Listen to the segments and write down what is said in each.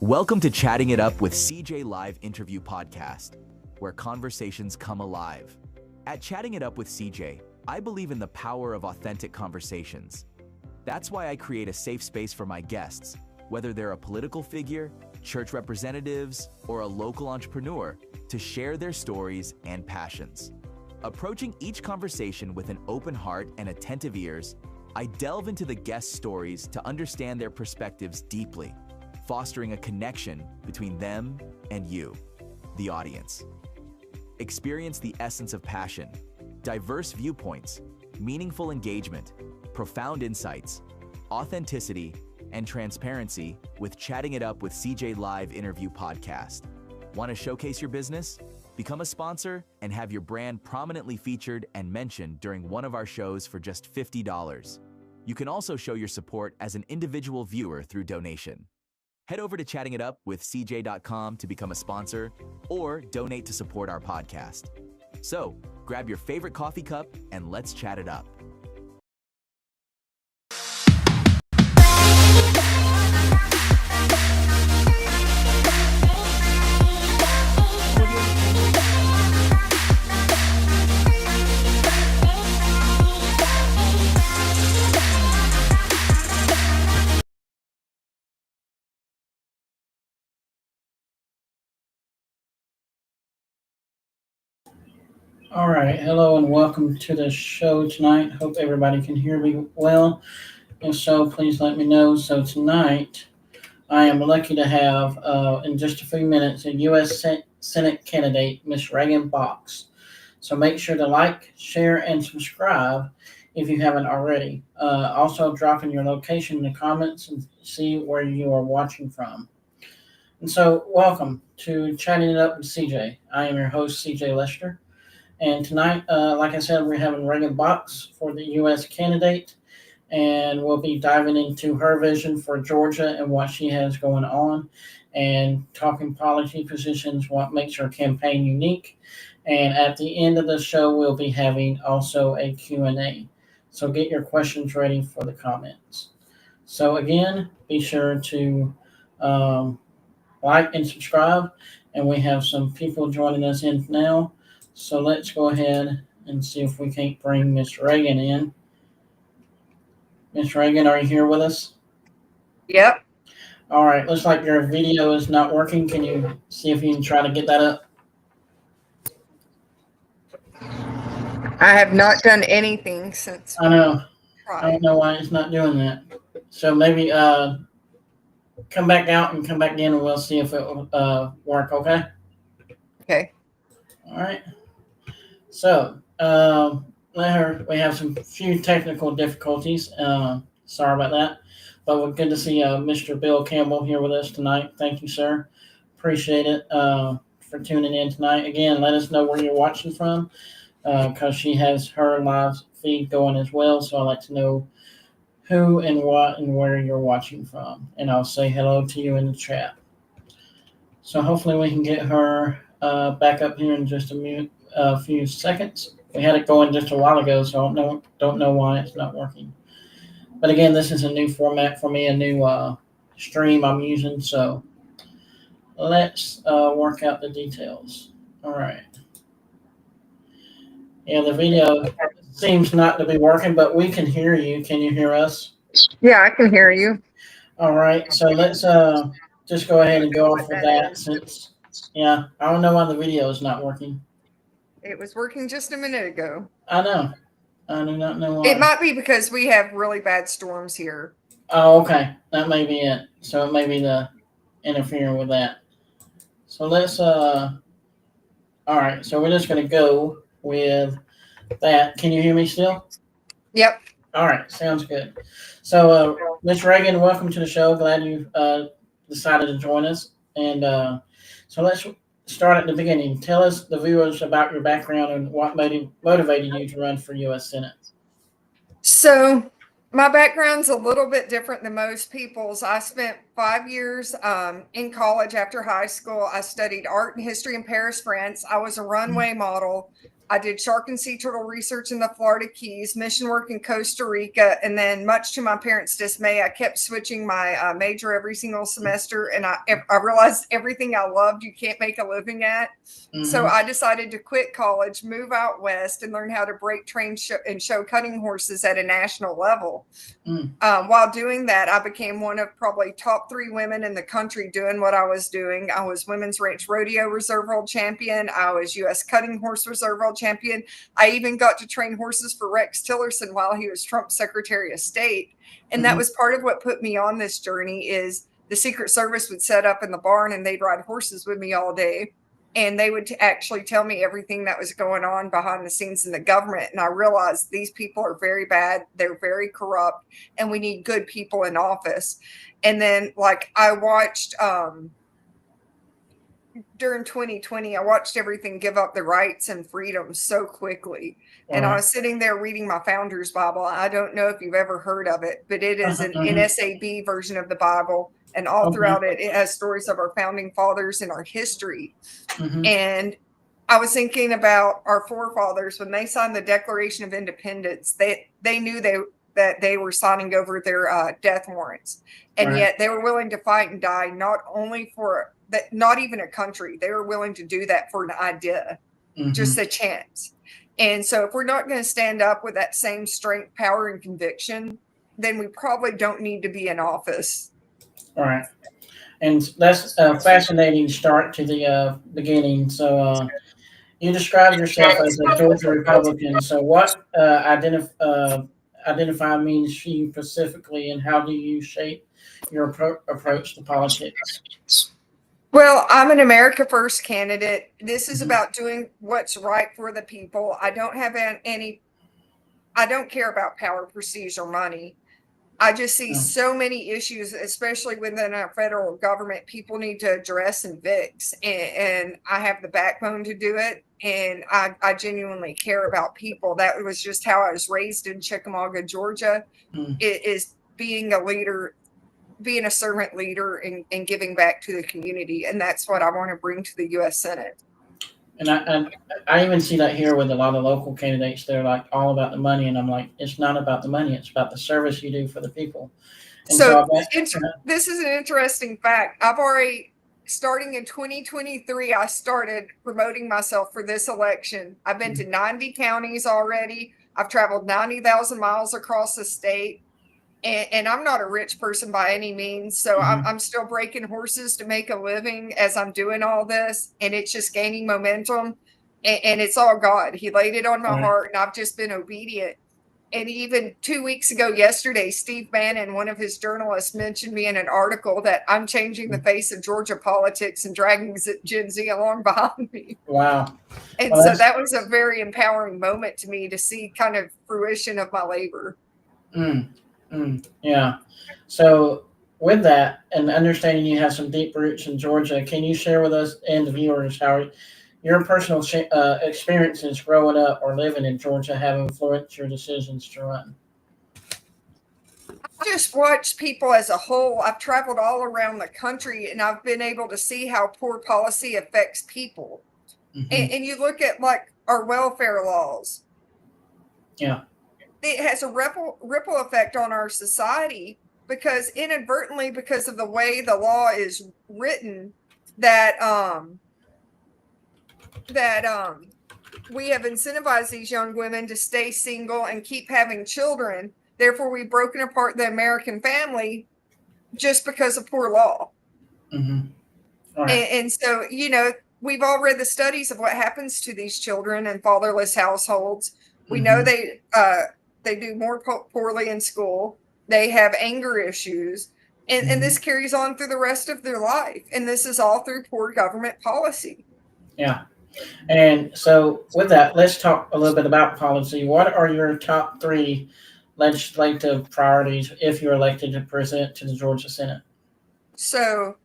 Welcome to Chatting It Up with CJ Live Interview Podcast, where conversations come alive. At Chatting It Up with CJ, I believe in the power of authentic conversations. That's why I create a safe space for my guests, whether they're a political figure, church representatives, or a local entrepreneur, to share their stories and passions. Approaching each conversation with an open heart and attentive ears, I delve into the guests' stories to understand their perspectives deeply, fostering a connection between them and you, the audience. Experience the essence of passion, diverse viewpoints, meaningful engagement, profound insights, authenticity, and transparency with Chatting It Up with CJ Live Interview Podcast. Want to showcase your business? Become a sponsor and have your brand prominently featured and mentioned during one of our shows for just $50. You can also show your support as an individual viewer through donation. Head over to chattingitupwithcj.com to become a sponsor or donate to support our podcast. So, grab your favorite coffee cup and let's chat it up. All right, hello and welcome to the show tonight. Hope everybody can hear me well. If so, please let me know. So tonight, I am lucky to have, in just a few minutes, a U.S. Senate candidate, Miss Reagan Box. So make sure to like, share, and subscribe if you haven't already. Also, drop in your location in the comments and see where you are watching from. And so, welcome to Chatting It Up with CJ. I am your host, CJ Lester. And tonight, like I said, we're having Reagan Box for the U.S. candidate, and we'll be diving into her vision for Georgia and what she has going on, and talking policy positions, what makes her campaign unique. And at the end of the show, we'll be having also a Q&A. So get your questions ready for the comments. So again, be sure to like and subscribe, and we have some people joining us in now. So let's go ahead and see if we can't bring Miss Reagan in. Miss Reagan, are you here with us? Yep. All right. Looks like your video is not working. Can you see if you can try to get that up? I have not done anything since. I know. I don't know why it's not doing that. So maybe come back out and come back in, and we'll see if it will work. Okay. Okay. All right. So we have some few technical difficulties. Sorry about that. But we're good to see Mr. Bill Campbell here with us tonight. Thank you, sir. Appreciate it for tuning in tonight. Again, let us know where you're watching from, because she has her live feed going as well. So I'd like to know who and what and where you're watching from. And I'll say hello to you in the chat. So hopefully we can get her back up here in just a few seconds. We had it going just a while ago, so I don't know why it's not working. But again, this is a new format for me, a new stream I'm using. So let's work out the details. All right. Yeah, the video seems not to be working, but we can hear you. Can you hear us? Yeah, I can hear you. All right. So let's just go ahead and go off with that since, I don't know why the video is not working. It was working just a minute ago. I know. I do not know why. It might be because we have really bad storms here. Oh, okay. That may be it. So it may be the interfering with that. So let's all right. So we're just gonna go with that. Can you hear me still? Yep. All right. Sounds good. So Ms. Reagan, welcome to the show. Glad you decided to join us. And so let's start at the beginning. Tell us, the viewers, about your background and what motivated you to run for U.S. Senate. So my background's a little bit different than most people's. I spent 5 years in college after high school. I studied art and history in Paris, France. I was a runway model I did shark and sea turtle research in the Florida Keys, mission work in Costa Rica, and then, much to my parents' dismay, I kept switching my major every single semester, and I realized everything I loved you can't make a living at. So I decided to quit college, move out west, and learn how to break, train, and show cutting horses at a national level. While doing that, I became one of probably top 3 women in the country doing what I was doing. I was Women's Ranch Rodeo Reserve World Champion. I was U.S. Cutting Horse Reserve World Champion. I even got to train horses for Rex Tillerson while he was Trump's Secretary of State. And that was part of what put me on this journey. Is the Secret Service would set up in the barn and they'd ride horses with me all day. And they would actually tell me everything that was going on behind the scenes in the government. And I realized these people are very bad. They're very corrupt, and we need good people in office. And then, like, I watched during 2020, I watched everything give up the rights and freedoms so quickly. And I was sitting there reading my Founder's Bible. I don't know if you've ever heard of it, but it is an NSAB version of the Bible. And all throughout it, it has stories of our founding fathers and our history. And I was thinking about our forefathers when they signed the Declaration of Independence. They knew that they were signing over their death warrants, and yet they were willing to fight and die, not only for that, not even a country. They were willing to do that for an idea, just a chance. And so, if we're not going to stand up with that same strength, power, and conviction, then we probably don't need to be in office. All right. And that's a fascinating start to the beginning. So you describe yourself as a Georgia Republican. So what identify means to you specifically, and how do you shape your approach to politics? Well, I'm an America First candidate. This is about doing what's right for the people. I don't have I don't care about power, prestige, or money. I just see so many issues, especially within our federal government, people need to address and fix. And I have the backbone to do it. And I genuinely care about people. That was just how I was raised in Chickamauga, Georgia. It is being a leader, being a servant leader, and giving back to the community. And that's what I want to bring to the U.S. Senate. And I even see that here with a lot of local candidates. They're like all about the money, and I'm like, it's not about the money. It's about the service you do for the people. And this is an interesting fact. I've already, starting in 2023, I started promoting myself for this election. I've been to 90 counties already. I've traveled 90,000 miles across the state. And I'm not a rich person by any means. So I'm still breaking horses to make a living as I'm doing all this. And it's just gaining momentum. And it's all God. He laid it on my heart, and I've just been obedient. And even 2 weeks ago, yesterday, Steve Bannon, one of his journalists, mentioned me in an article that I'm changing the face of Georgia politics and dragging Gen Z along behind me. Wow. And so that was a very empowering moment to me to see kind of fruition of my labor. Yeah. So with that, and understanding you have some deep roots in Georgia, can you share with us and the viewers how your personal experiences growing up or living in Georgia have influenced your decisions to run? I just watch people as a whole. I've traveled all around the country, and I've been able to see how poor policy affects people. And you look at like our welfare laws. Yeah. It has a ripple effect on our society, because inadvertently, because of the way the law is written, that we have incentivized these young women to stay single and keep having children. Therefore, we've broken apart the American family just because of poor law. Right. And so, you know, we've all read the studies of what happens to these children in fatherless households. We know they do more poorly in school. They have anger issues. And this carries on through the rest of their life. And this is all through poor government policy. Yeah. And so with that, let's talk a little bit about policy. What are your top 3 legislative priorities if you're elected to present to the Georgia Senate? So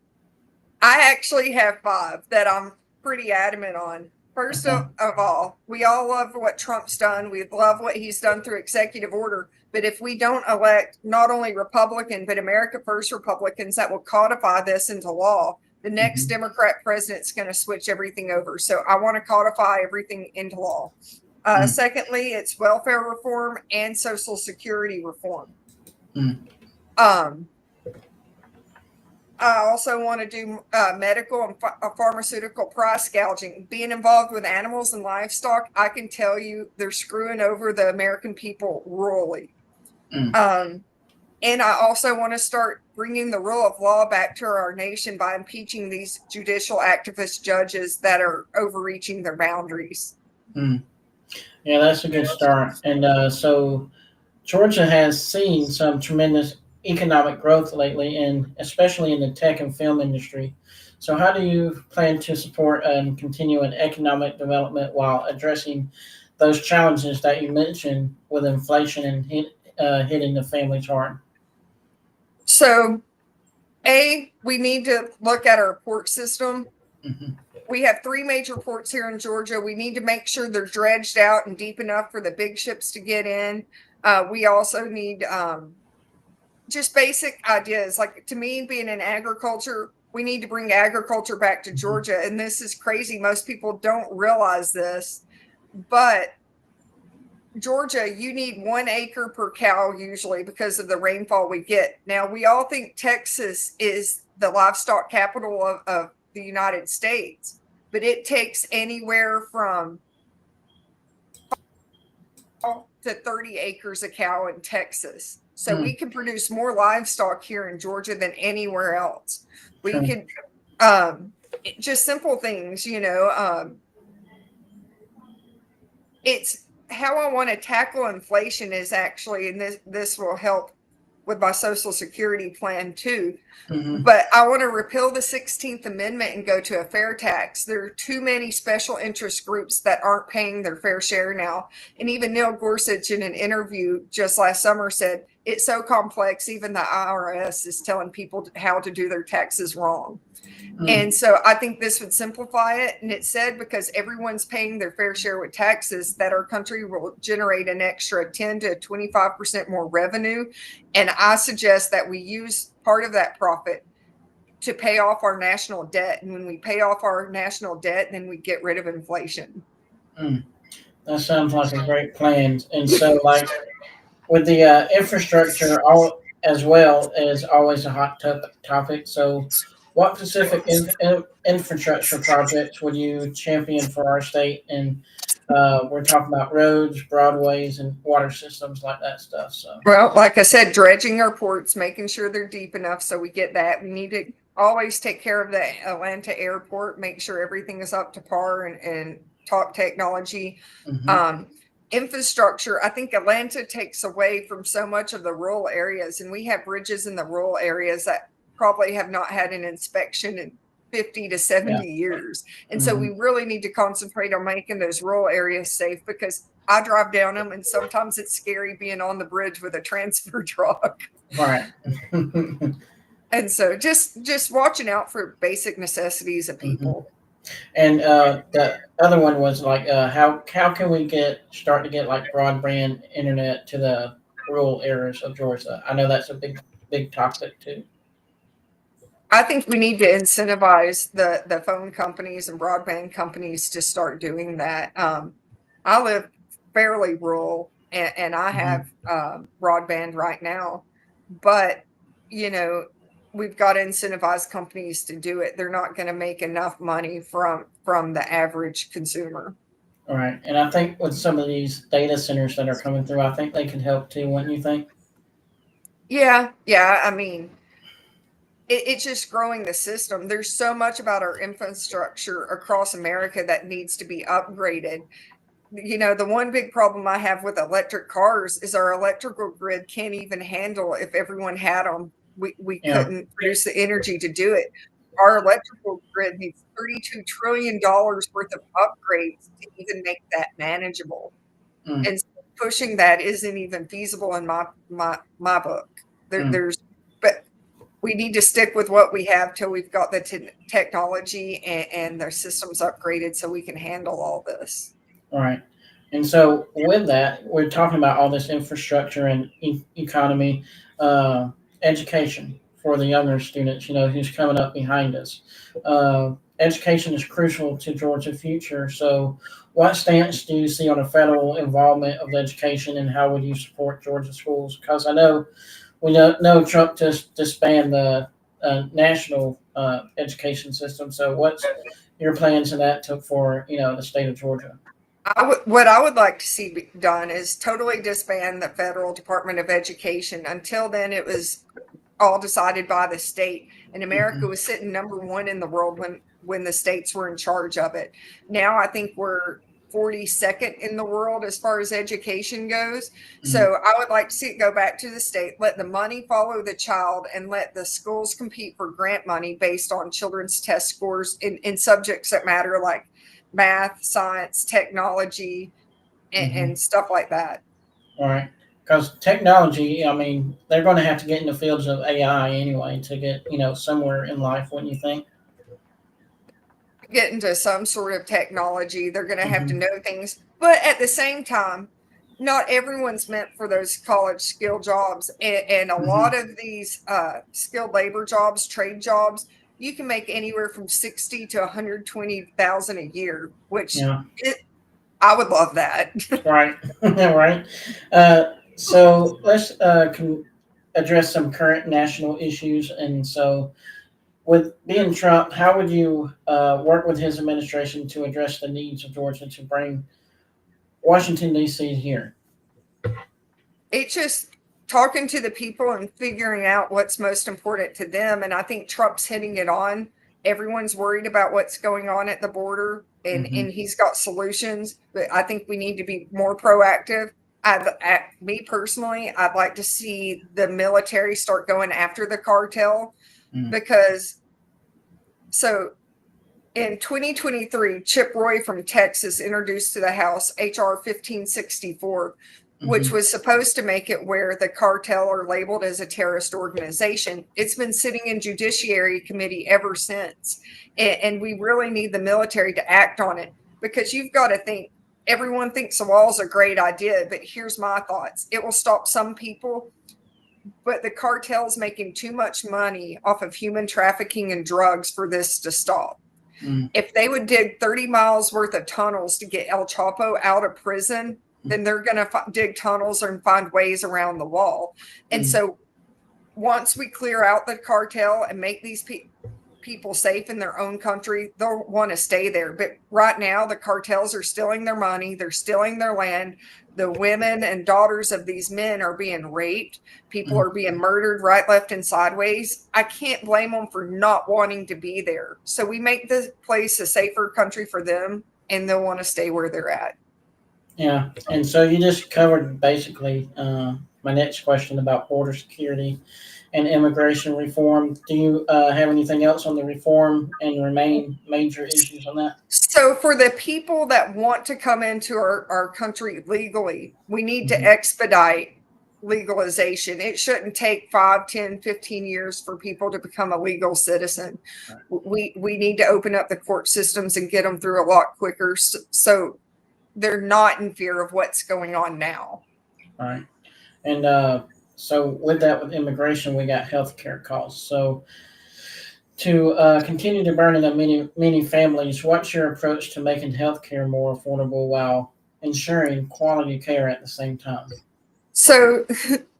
I actually have 5 that I'm pretty adamant on. First of all, we all love what Trump's done. We love what he's done through executive order. But if we don't elect not only Republican, but America First Republicans that will codify this into law, The next Democrat president's going to switch everything over. So I want to codify everything into law. Secondly, it's welfare reform and Social Security reform. I also want to do medical and pharmaceutical price gouging. Being involved with animals and livestock, I can tell you they're screwing over the American people royally. And I also want to start bringing the rule of law back to our nation by impeaching these judicial activist judges that are overreaching their boundaries. Yeah, that's a good start. And so Georgia has seen some tremendous economic growth lately, and especially in the tech and film industry. So how do you plan to support and continue an economic development while addressing those challenges that you mentioned with inflation and hitting the families hard? So, we need to look at our port system. We have 3 major ports here in Georgia. We need to make sure they're dredged out and deep enough for the big ships to get in. We also need just basic ideas. Like, to me, being in agriculture, we need to bring agriculture back to Georgia. And this is crazy. Most people don't realize this, but Georgia, you need 1 acre per cow usually because of the rainfall we get. Now, we all think Texas is the livestock capital of the United States, but it takes anywhere from to 30 acres a cow in Texas. So we can produce more livestock here in Georgia than anywhere else. We could just simple things, it's how I want to tackle inflation is actually, and this will help with my Social Security plan too. But I want to repeal the 16th Amendment and go to a fair tax. There are too many special interest groups that aren't paying their fair share now. And even Neil Gorsuch in an interview just last summer said, it's so complex, even the IRS is telling people how to do their taxes wrong. And so I think this would simplify it. And it said because everyone's paying their fair share with taxes, that our country will generate an extra 10 to 25% more revenue. And I suggest that we use part of that profit to pay off our national debt. And when we pay off our national debt, then we get rid of inflation. That sounds like a great plan. And so, like, with the infrastructure, as well, is always a hot topic. So what specific infrastructure projects would you champion for our state? And we're talking about roads, broadways, and water systems, like that stuff. So, well, like I said, dredging our ports, making sure they're deep enough so we get that. We need to always take care of the Atlanta airport, make sure everything is up to par and top technology. Infrastructure, I think Atlanta takes away from so much of the rural areas, and we have bridges in the rural areas that probably have not had an inspection in 50 to 70 years. And so we really need to concentrate on making those rural areas safe, because I drive down them and sometimes it's scary being on the bridge with a transfer truck. Right. And so just watching out for basic necessities of people. And the other one was like, how can we start to get like broadband internet to the rural areas of Georgia? I know that's a big topic too. I think we need to incentivize the phone companies and broadband companies to start doing that. I live fairly rural, and I have broadband right now, but we've got to incentivize companies to do it. They're not going to make enough money from the average consumer. All right. And I think with some of these data centers that are coming through, I think they can help too, wouldn't you think? Yeah. I mean, it's just growing the system. There's so much about our infrastructure across America that needs to be upgraded. The one big problem I have with electric cars is our electrical grid can't even handle if everyone had them. We couldn't produce the energy to do it. Our electrical grid needs $32 trillion worth of upgrades to even make that manageable. And so pushing that isn't even feasible in my book. But we need to stick with what we have till we've got the technology and the systems upgraded so we can handle all this. All right. And so with that, we're talking about all this infrastructure and economy, education for the younger students, who's coming up behind us. Education is crucial to Georgia's future. So, what stance do you see on the federal involvement of education, and how would you support Georgia schools? Because I know we know Trump just disbanded the national education system. So, what's your plans in that for the state of Georgia? What I would like to see done is totally disband the federal Department of Education. Until then, it was all decided by the state, and America was sitting number one in the world when the states were in charge of it. Now I think we're 42nd in the world as far as education goes. So I would like to see it go back to the state, let the money follow the child, and let the schools compete for grant money based on children's test scores in subjects that matter, like math, science, technology, and stuff like that. All right. Because technology, I mean, they're going to have to get in the fields of AI anyway to get, somewhere in life, wouldn't you think? Get into some sort of technology. They're going to have to know things. But at the same time, not everyone's meant for those college skill jobs. And a lot of these skilled labor jobs, trade jobs, you can make anywhere from 60 to 120,000 a year, which I would love that. Right. Right. So let's address some current national issues. And so, with being Trump, how would you work with his administration to address the needs of Georgia to bring Washington, D.C. here? It's just talking to the people and figuring out what's most important to them. And I think Trump's hitting it on. Everyone's worried about what's going on at the border, and he's got solutions. But I think we need to be more proactive. Me personally, I'd like to see the military start going after the cartel, because in 2023, Chip Roy from Texas introduced to the House H.R. 1564, which was supposed to make it where the cartel are labeled as a terrorist organization. It's been sitting in Judiciary Committee ever since. And we really need the military to act on it, because you've got to think, everyone thinks a wall is a great idea, but here's my thoughts. It will stop some people, but the cartel's making too much money off of human trafficking and drugs for this to stop. If they would dig 30 miles worth of tunnels to get El Chapo out of prison, then they're going to dig tunnels and find ways around the wall. And so once we clear out the cartel and make these people safe in their own country, they'll want to stay there. But right now, the cartels are stealing their money. They're stealing their land. The women and daughters of these men are being raped. People are being murdered right, left, and sideways. I can't blame them for not wanting to be there. So we make this place a safer country for them, and they'll want to stay where they're at. Yeah, and so you just covered basically my next question about border security and immigration reform. Do you have anything else on the reform and remaining major issues on that? So for the people that want to come into our country legally, we need to expedite legalization. It shouldn't take 5, 10, 15 years for people to become a legal citizen. We need to open up the court systems and get them through a lot quicker, so they're not in fear of what's going on now. All right. And so with immigration, we got healthcare costs. So to continue to burden of many families, what's your approach to making healthcare more affordable while ensuring quality care at the same time? So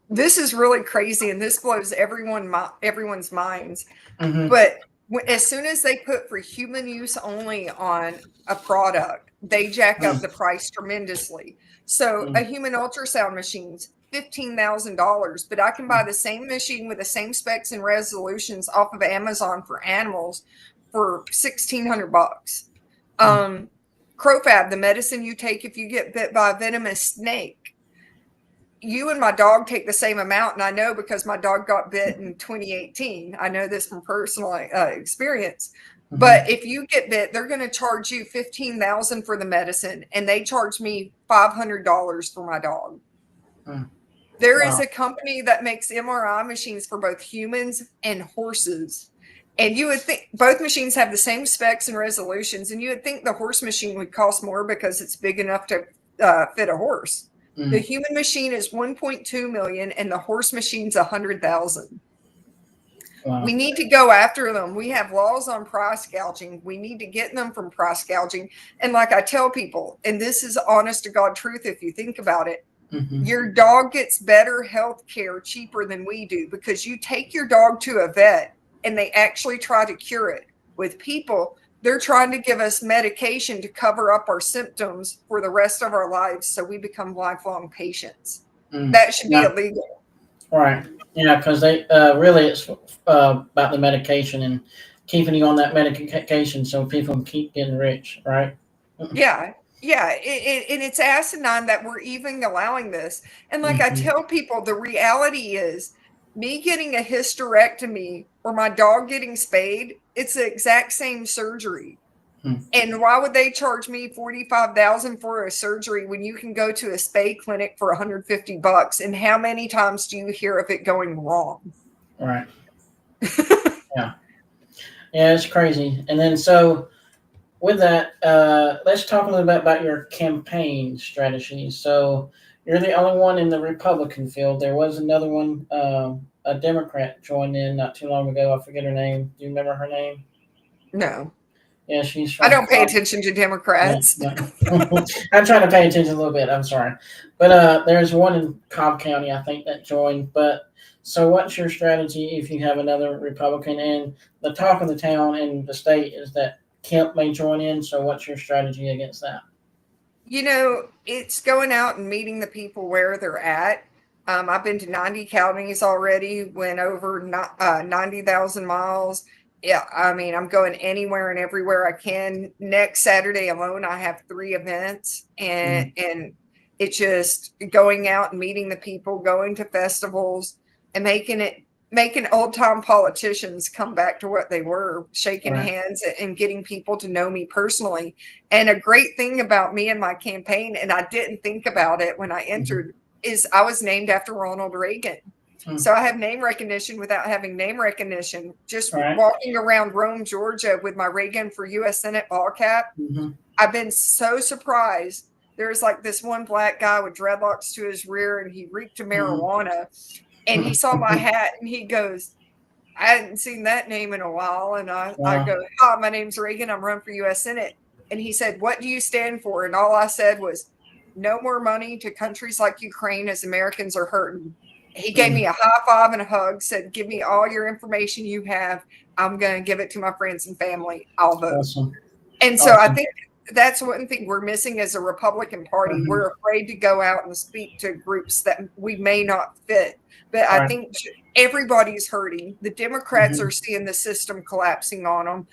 this is really crazy, and this blows everyone's minds. But as soon as they put for human use only on a product, they jack up the price tremendously. So a human ultrasound machine's $15,000, but I can buy the same machine with the same specs and resolutions off of Amazon for animals for $1,600. Crofab, the medicine you take if you get bit by a venomous snake, you and my dog take the same amount, and I know because my dog got bit in 2018. I know this from personal experience. But if you get bit, they're going to charge you $15,000 for the medicine, and they charge me $500 for my dog. There is a company that makes MRI machines for both humans and horses. And you would think both machines have the same specs and resolutions, and you would think the horse machine would cost more because it's big enough to fit a horse. The human machine is $1.2 million, and the horse machine's $100,000. Wow. We need to go after them. We have laws on price gouging. We need to get them from price gouging. And like I tell people, and this is honest to God truth, if you think about it, your dog gets better health care cheaper than we do, because you take your dog to a vet and they actually try to cure it. With people, they're trying to give us medication to cover up our symptoms for the rest of our lives, so we become lifelong patients. That should be illegal. Right. Yeah, because they really it's about the medication and keeping you on that medication so people can keep getting rich, right? Yeah. Yeah. And it's asinine that we're even allowing this. And like I tell people, the reality is me getting a hysterectomy or my dog getting spayed, it's the exact same surgery. And why would they charge me $45,000 for a surgery when you can go to a spay clinic for $150? And how many times do you hear of it going wrong? Right. Yeah. Yeah, it's crazy. And then so with that, let's talk a little bit about your campaign strategy. So you're the only one in the Republican field. There was another one, a Democrat joined in not too long ago. I forget her name. Do you remember her name? No. Yeah, she's from. I don't pay attention to Democrats. Yeah, no. I'm trying to pay attention a little bit. I'm sorry, but there's one in Cobb County, I think, that joined. But so, what's your strategy if you have another Republican? And the talk of the town and the state is that Kemp may join in. So, what's your strategy against that? You know, it's going out and meeting the people where they're at. I've been to 90 counties already, went over 90,000 miles. Yeah, I mean, I'm going anywhere and everywhere I can. Next Saturday alone, I have 3 events, and it's just going out and meeting the people, going to festivals, and making old time politicians come back to what they were, shaking hands and getting people to know me personally. And a great thing about me and my campaign, and I didn't think about it when I entered, is I was named after Ronald Reagan. So I have name recognition without having name recognition. Just walking around Rome, Georgia with my Reagan for U.S. Senate ball cap. I've been so surprised. There's like this one black guy with dreadlocks to his rear, and he reeked of marijuana. And he saw my hat and he goes, I hadn't seen that name in a while. And I go, hi, my name's Reagan. I'm running for U.S. Senate. And he said, what do you stand for? And all I said was, no more money to countries like Ukraine as Americans are hurting. He gave me a high five and a hug, said, give me all your information you have. I'm going to give it to my friends and family. I'll vote. Awesome. And so I think that's one thing we're missing as a Republican Party. We're afraid to go out and speak to groups that we may not fit. But I think everybody's hurting. The Democrats are seeing the system collapsing on them.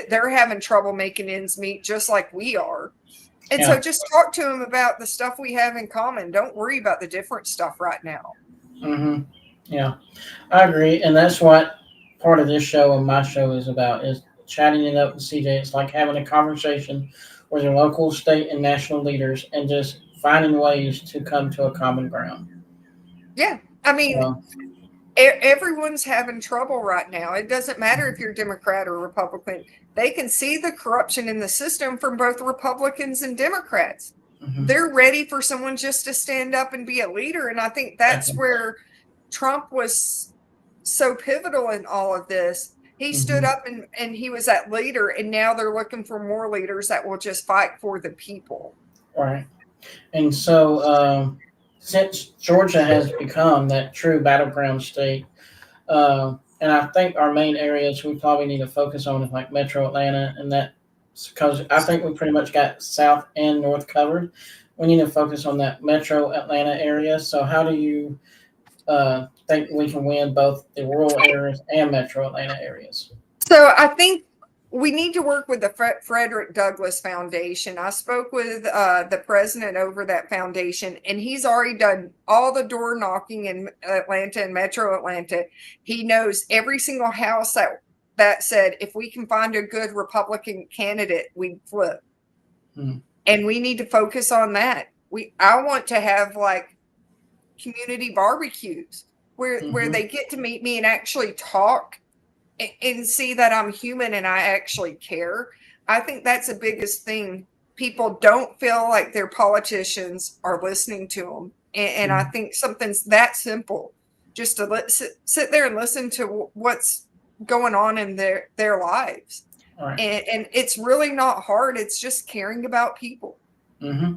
They're having trouble making ends meet, just like we are. And so just talk to them about the stuff we have in common. Don't worry about the different stuff right now. Yeah, I agree. And that's what part of this show and my show is about, is chatting it up with CJ. It's like having a conversation with your local, state, and national leaders and just finding ways to come to a common ground. Yeah. I mean, everyone's having trouble right now. It doesn't matter if you're Democrat or Republican. They can see the corruption in the system from both Republicans and Democrats. They're ready for someone just to stand up and be a leader. And I think that's where Trump was so pivotal in all of this. He stood up and he was that leader. And now they're looking for more leaders that will just fight for the people. Right. And so since Georgia has become that true battleground state, and I think our main areas we probably need to focus on is like Metro Atlanta, and that because I think we pretty much got South and North covered. We need to focus on that Metro Atlanta area. So how do you think we can win both the rural areas and Metro Atlanta areas? So I think we need to work with the Frederick Douglass Foundation. I spoke with the president over that foundation, and he's already done all the door knocking in Atlanta and Metro Atlanta. He knows every single house that said, if we can find a good Republican candidate, we'd flip. And we need to focus on that. I want to have like community barbecues where they get to meet me and actually talk and see that I'm human and I actually care. I think that's the biggest thing. People don't feel like their politicians are listening to them. And I think something's that simple. just to sit there and listen to what's going on in their lives. Right. And it's really not hard. It's just caring about people. Mm-hmm.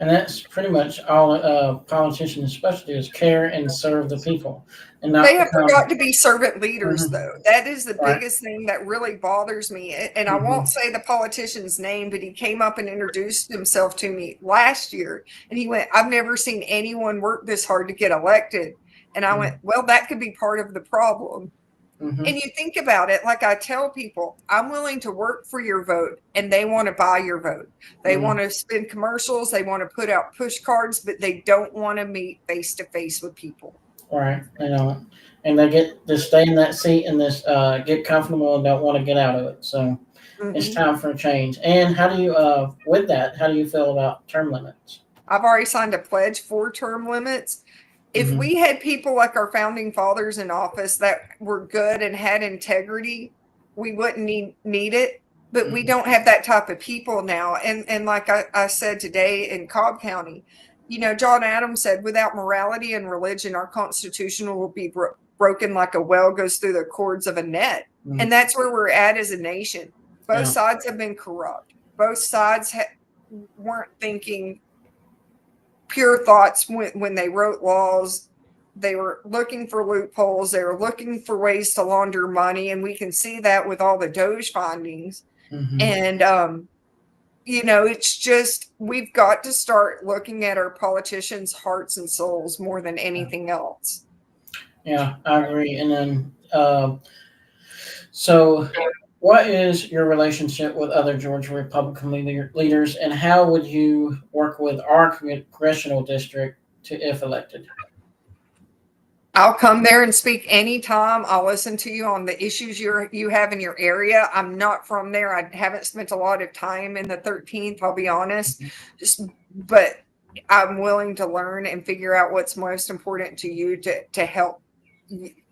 And that's pretty much all politicians especially do, is care and serve the people. And not they have forgot to be servant leaders, mm-hmm. though. That is the Right. biggest thing that really bothers me. And I Mm-hmm. won't say the politician's name, but he came up and introduced himself to me last year. And he went, I've never seen anyone work this hard to get elected. And I went, well, that could be part of the problem. Mm-hmm. And you think about it, like I tell people, I'm willing to work for your vote, and they want to buy your vote. They Mm-hmm. want to spend commercials. They want to put out push cards, but they don't want to meet face to face with people. Right. They don't. And they get to stay in that seat and this get comfortable and don't want to get out of it. So it's time for a change. And how do you, with that, how do you feel about term limits? I've already signed a pledge for term limits. If we had people like our founding fathers in office that were good and had integrity, we wouldn't need it. But we don't have that type of people now. And like I said today in Cobb County, you know, John Adams said, without morality and religion, our Constitution will be broken like a well goes through the cords of a net. And that's where we're at as a nation. Both sides have been corrupt. Both sides weren't thinking pure thoughts when they wrote laws. They were looking for loopholes. They were looking for ways to launder money. And we can see that with all the Doge findings. And, you know, it's just, we've got to start looking at our politicians' hearts and souls more than anything else. Yeah, I agree. And then, so what is your relationship with other Georgia Republican leaders, and how would you work with our congressional district if elected? I'll come there and speak anytime. I'll listen to you on the issues you have in your area. I'm not from there. I haven't spent a lot of time in the 13th, I'll be honest. But I'm willing to learn and figure out what's most important to you to help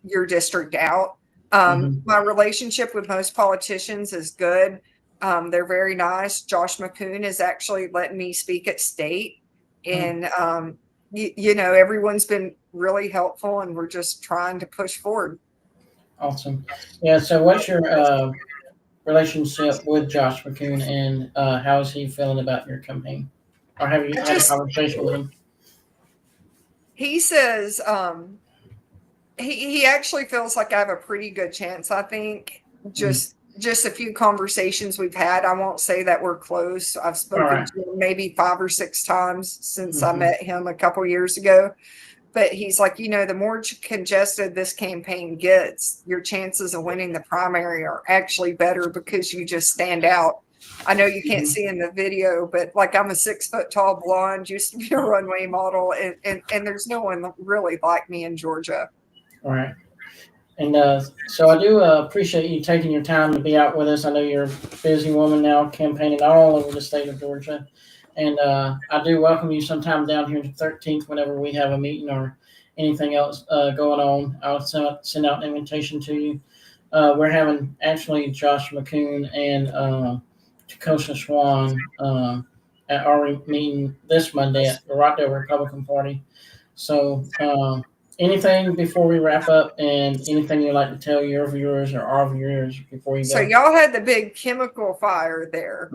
your district out. My relationship with most politicians is good. They're very nice. Josh McCoon is actually letting me speak at state. And, you know, everyone's been really helpful, and we're just trying to push forward. Awesome. Yeah. So what's your relationship with Josh McCoon, and how is he feeling about your campaign? Or have you had a conversation with him? He says he actually feels like I have a pretty good chance, I think. Just a few conversations we've had. I won't say that we're close. I've spoken to him maybe 5 or 6 times since I met him a couple years ago. But he's like, you know, the more congested this campaign gets, your chances of winning the primary are actually better because you just stand out. I know you can't see in the video, but like, I'm a 6 foot tall blonde, used to be a runway model, and there's no one really like me in Georgia. All right. And so I do appreciate you taking your time to be out with us. I know you're a busy woman now, campaigning all over the state of Georgia. And I do welcome you sometime down here the 13th whenever we have a meeting or anything else going on. I'll send out an invitation to you. We're having actually Josh McCoon and Takosha Swan at our meeting this Monday at the Rockdale Republican Party. So anything before we wrap up, and anything you'd like to tell your viewers or our viewers before you go? So y'all had the big chemical fire there.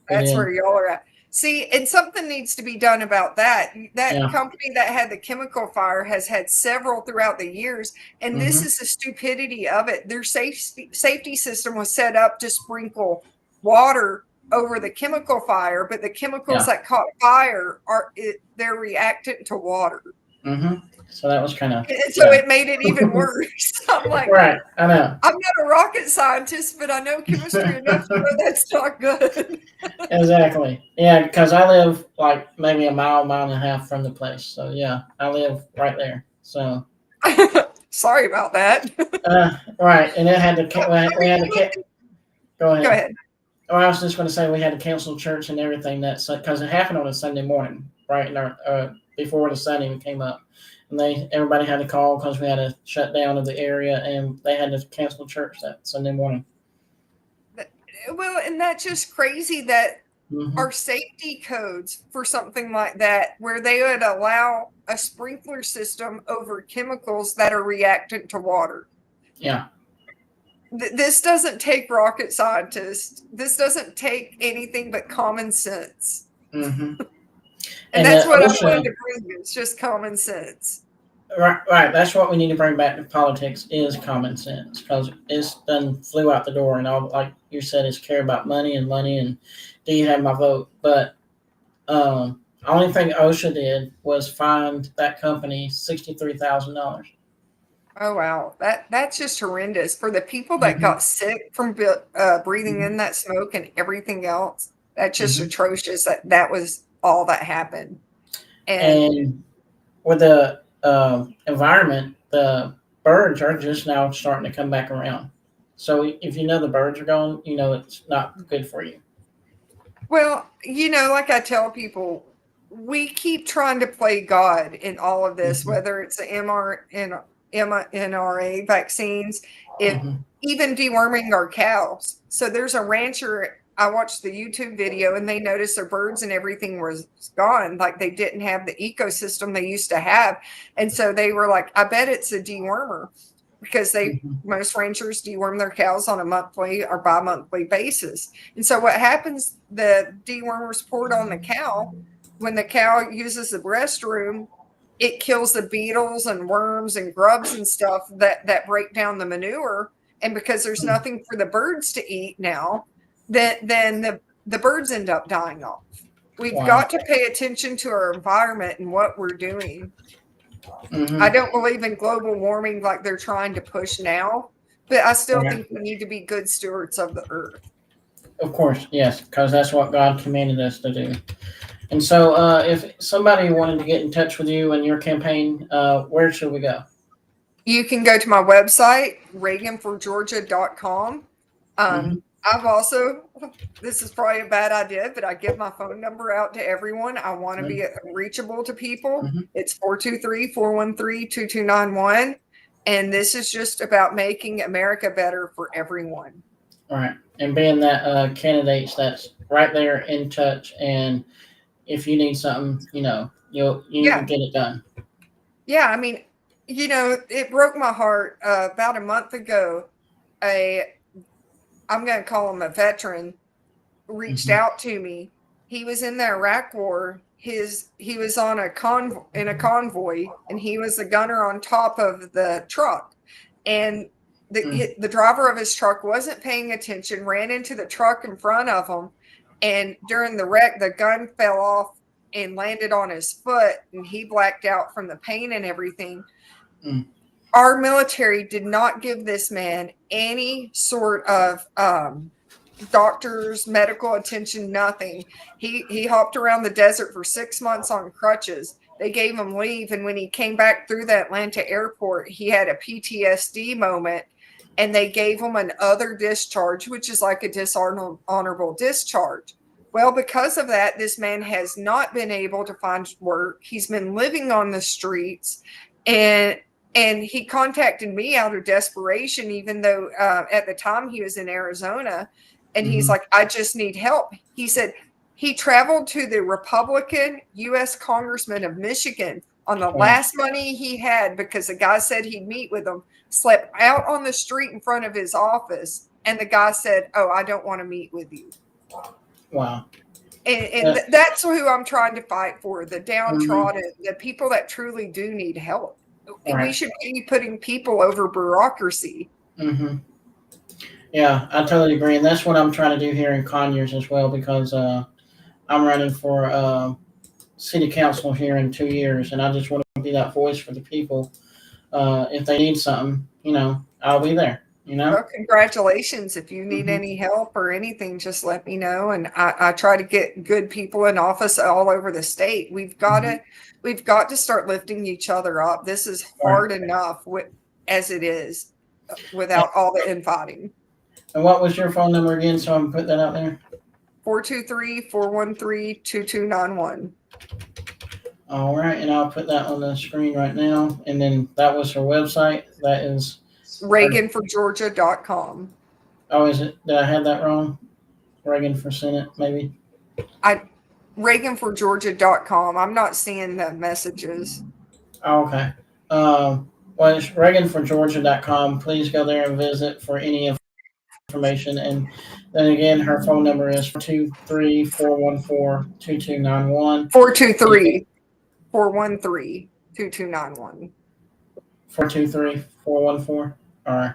That's where y'all are at. See, and something needs to be done about that. That company that had the chemical fire has had several throughout the years, and this is the stupidity of it. Their safety system was set up to sprinkle water over the chemical fire, but the chemicals that caught fire they're reactant to water. So that was kind of it made it even worse. I'm like, right, I know. I'm not a rocket scientist, but I know chemistry enough to know that's not good. Exactly. Yeah, because I live like maybe a mile and a half from the place. So yeah, I live right there. So sorry about that. Right, and it had to. We had to. Go ahead. Go ahead. Oh, I was just going to say we had to cancel church and everything because it happened on a Sunday morning, right? In our, before the sun even came up. And everybody had to call because we had a shutdown of the area, and they had to cancel church that Sunday morning. Well, and that's just crazy that are safety codes for something like that, where they would allow a sprinkler system over chemicals that are reactant to water. Yeah. This doesn't take rocket scientists. This doesn't take anything but common sense. Mm-hmm. And that's what I wanted to bring you. It's just common sense. Right. That's what we need to bring back to politics is common sense, because it's done flew out the door, and all, like you said, it's care about money and do you have my vote? But only thing OSHA did was find that company $63,000. Oh wow, that's just horrendous for the people that got sick from breathing in that smoke and everything else. That's just atrocious. That was all that happened. And with the environment, the birds are just now starting to come back around. So if you know the birds are gone, you know it's not good for you. Well, like I tell people, we keep trying to play God in all of this, whether it's the mRNA vaccines, even deworming our cows. So there's a rancher, I watched the YouTube video, and they noticed their birds and everything was gone. Like they didn't have the ecosystem they used to have. And so they were like, I bet it's a dewormer, because most ranchers deworm their cows on a monthly or bi-monthly basis. And so what happens, the dewormer's poured on the cow. When the cow uses the restroom, it kills the beetles and worms and grubs and stuff that break down the manure. And because there's nothing for the birds to eat now, then the birds end up dying off. We've got to pay attention to our environment and what we're doing. I don't believe in global warming like they're trying to push now, but I still think we need to be good stewards of the earth. Of course, yes, because that's what God commanded us to do. And so if somebody wanted to get in touch with you and your campaign, where should we go? You can go to my website, reaganforgeorgia.com. I've also, this is probably a bad idea, but I give my phone number out to everyone. I want to be reachable to people. It's 423-413-2291. And this is just about making America better for everyone. All right. And being that candidates that's right there in touch. And if you need something, you can get it done. Yeah. I mean, it broke my heart about a month ago. I'm going to call him a veteran, reached out to me. He was in the Iraq War. He was on a convoy, and he was the gunner on top of the truck. And the driver of his truck wasn't paying attention, ran into the truck in front of him. And during the wreck, the gun fell off and landed on his foot, and he blacked out from the pain and everything. Our military did not give this man any sort of doctors, medical attention, nothing. He hopped around the desert for 6 months on crutches. They gave him leave, and when he came back through the Atlanta airport, he had a PTSD moment, and they gave him an other discharge, which is like a dishonorable discharge. Well, because of that, this man has not been able to find work. He's been living on the streets, and he contacted me out of desperation, even though at the time he was in Arizona. And he's like, I just need help. He said he traveled to the Republican U.S. Congressman of Michigan on the last money he had, because the guy said he'd meet with him, slept out on the street in front of his office. And the guy said, oh, I don't want to meet with you. Wow. And that's who I'm trying to fight for, the downtrodden, the people that truly do need help. We should be putting people over bureaucracy. Yeah, I totally agree. And that's what I'm trying to do here in Conyers as well, because I'm running for city council here in 2 years. And I just want to be that voice for the people. If they need something, I'll be there. Well, congratulations. If you need any help or anything, just let me know. And I try to get good people in office all over the state. We've got to start lifting each other up. This is hard enough as it is without all the infighting. And what was your phone number again, so I can put that out there? 423-413-2291. All right, and I'll put that on the screen right now. And then that was her website. That is ReaganforGeorgia.com. Oh, is it? Did I have that wrong? Reagan for Senate, maybe? ReaganforGeorgia.com. I'm not seeing the messages. Oh, okay. Well, it's ReaganforGeorgia.com. Please go there and visit for any information. And then again, her phone number is 423-414-2291. 423-413-2291. 423-414. All right.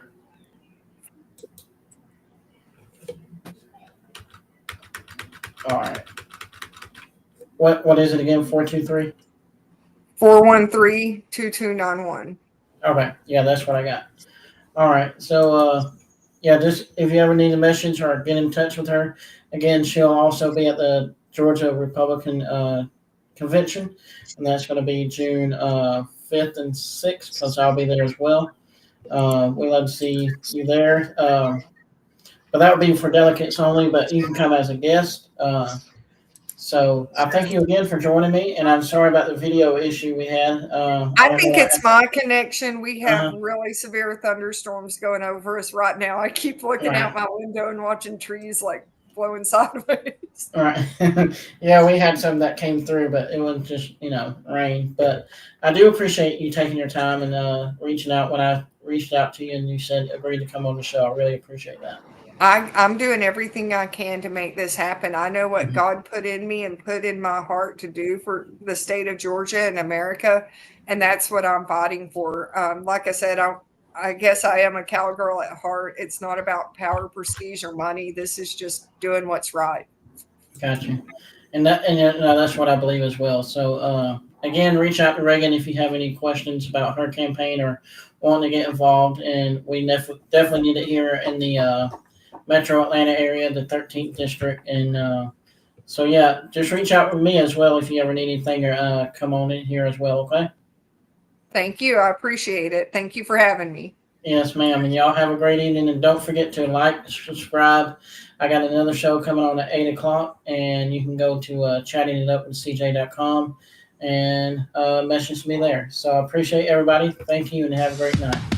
All right. What is it again? 423? 413-2291. Okay. Yeah, that's what I got. All right. So, yeah, just if you ever need a message or get in touch with her, again, she'll also be at the Georgia Republican Convention, and that's going to be June 5th and 6th, because I'll be there as well. We'd love to see you there. But that would be for delegates only, but you can come as a guest. So I thank you again for joining me, and I'm sorry about the video issue we had. I think it's my connection. We have really severe thunderstorms going over us right now. I keep looking out my window and watching trees like blowing sideways. All right. Yeah, we had some that came through, but it was just, rain. But I do appreciate you taking your time and reaching out when I reached out to you and you said agreed to come on the show. I really appreciate that. I'm doing everything I can to make this happen. I know what God put in me and put in my heart to do for the state of Georgia and America, and that's what I'm fighting for. Like I said, I guess I am a cowgirl at heart. It's not about power, prestige, or money. This is just doing what's right. Gotcha. And that's what I believe as well. So again, reach out to Reagan if you have any questions about her campaign or wanting to get involved. And we definitely need it here in the Metro Atlanta area, the 13th district. And so, yeah, just reach out with me as well if you ever need anything, or come on in here as well. Okay. Thank you. I appreciate it. Thank you for having me. Yes, ma'am. And y'all have a great evening. And don't forget to like, subscribe. I got another show coming on at 8 o'clock, and you can go to chattingitupwithcj.com and message me there. So I appreciate everybody. Thank you, and have a great night.